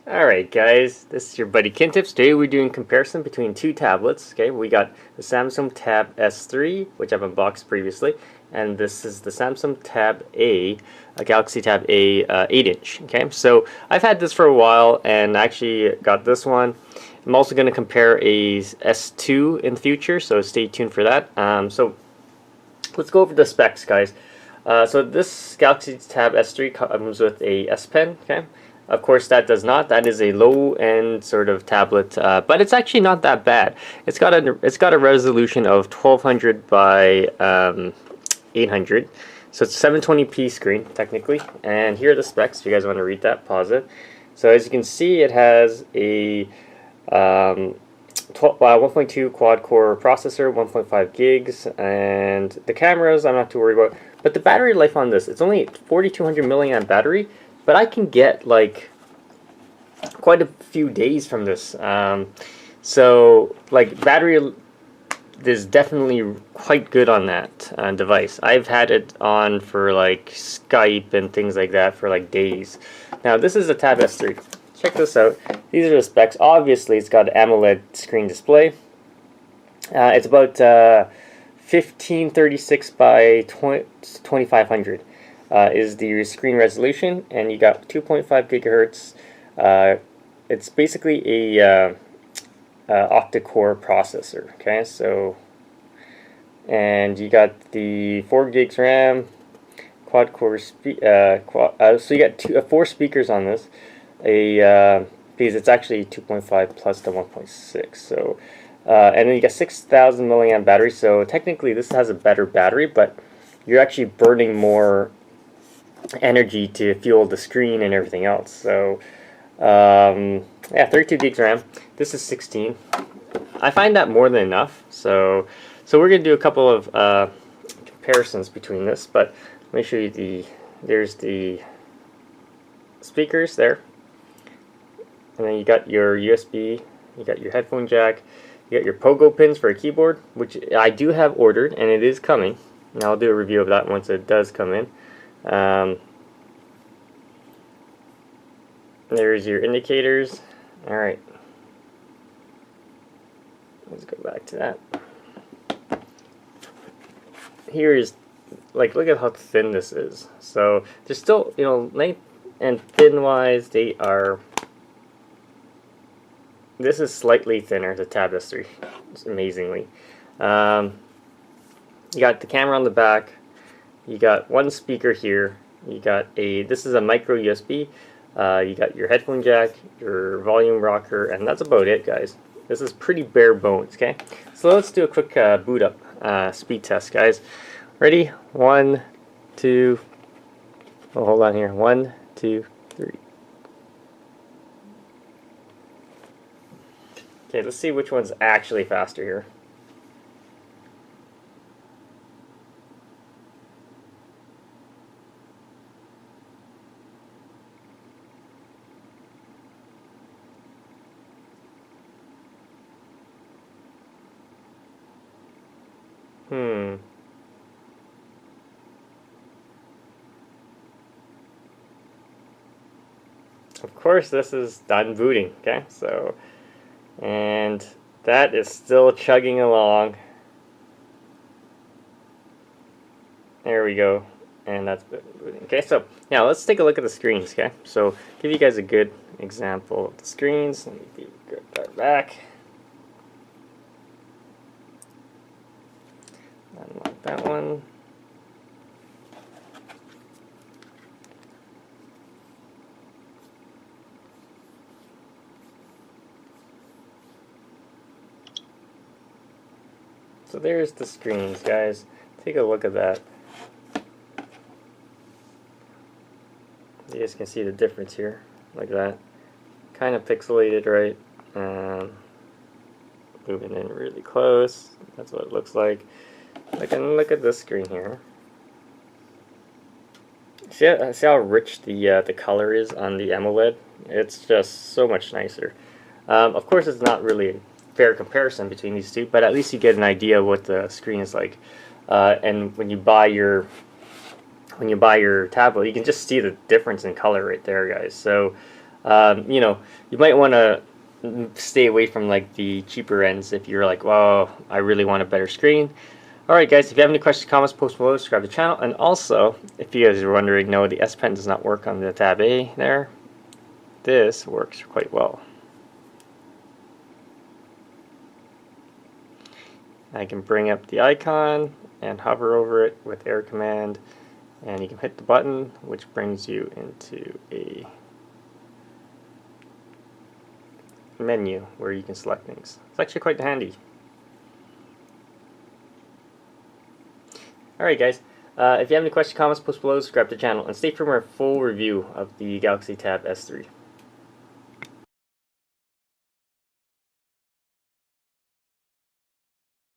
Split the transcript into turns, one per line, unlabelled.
Alright guys, this is your buddy Kintips. Today we're doing comparison between two tablets. Okay, we got the Samsung Tab S3, which I've unboxed previously, and this is the Samsung Tab A Galaxy Tab A 8-inch. Okay, so I've had this for a while and I actually got this one. I'm also going to compare a S2 in the future, so stay tuned for that. So let's go over the specs, guys. So this Galaxy Tab S3 comes with a S Pen. Okay, of course that does not. That is a low-end sort of tablet, but it's actually not that bad. It's got a resolution of 1200 by 800, so it's 720p screen technically. And here are the specs. If you guys want to read that, pause it. So as you can see, it has a 1.2 quad-core processor, 1.5 gigs, and the cameras I'm not too worried about. But the battery life on this, it's only 4200 milliamp battery, but I can get like quite a few days from this. So like battery is definitely quite good on that device. I've had it on for like Skype and things like that for like days. Now this is a Tab S3. Check this out. These are the specs. Obviously, it's got an AMOLED screen display. It's about 1536 by 2500 is the screen resolution, and you got 2.5 gigahertz. It's basically a octa-core processor. Okay, so and you got the 4 gigs RAM, quad core. So you got four speakers on this. Because it's actually 2.5 plus the 1.6, so and then you get 6000 milliamp battery, so technically this has a better battery, but you're actually burning more energy to fuel the screen and everything else. So yeah, 32 gigs RAM. This is 16. I find that more than enough, so we're gonna do a couple of comparisons between this, but let me show you there's the speakers there. And then you got your USB, you got your headphone jack, you got your pogo pins for a keyboard, which I do have ordered, and it is coming. And I'll do a review of that once it does come in. There's your indicators. Alright. Let's go back to that. Here is, like, look at how thin this is. So, there's still, you know, length and thin wise, they are... This is slightly thinner, the Tab S3, amazingly. You got the camera on the back. You got one speaker here. You got this is a micro USB. You got your headphone jack, your volume rocker, and that's about it, guys. This is pretty bare bones, okay? So let's do a quick boot up speed test, guys. Ready? 1, 2, oh, hold on here. 1, 2, 3. Okay, let's see which one's actually faster here. Of course, this is done booting, okay? So, and that is still chugging along. There we go. And that's booting. Okay, so now let's take a look at the screens, okay? So, give you guys a good example of the screens. Let me get that back. Unlock that one. So there's the screens, guys. Take a look at that. You guys can see the difference here, like that. Kind of pixelated, right? Moving in really close. That's what it looks like. Look at this screen here. See how rich the color is on the AMOLED? It's just so much nicer. Of course, it's not really a fair comparison between these two, but at least you get an idea of what the screen is like. And when you buy your tablet, you can just see the difference in color right there, guys. So You know, you might want to stay away from like the cheaper ends if you're like, well, I really want a better screen. Alright guys, if you have any questions, comments, post below, subscribe to the channel, and also, if you guys are wondering, no, the S Pen does not work on the Tab A there. This works quite well. I can bring up the icon and hover over it with Air Command, and you can hit the button, which brings you into a menu where you can select things. It's actually quite handy. Alright guys, if you have any questions, comments, post below, subscribe to the channel, and stay for more full review of the Galaxy Tab S3.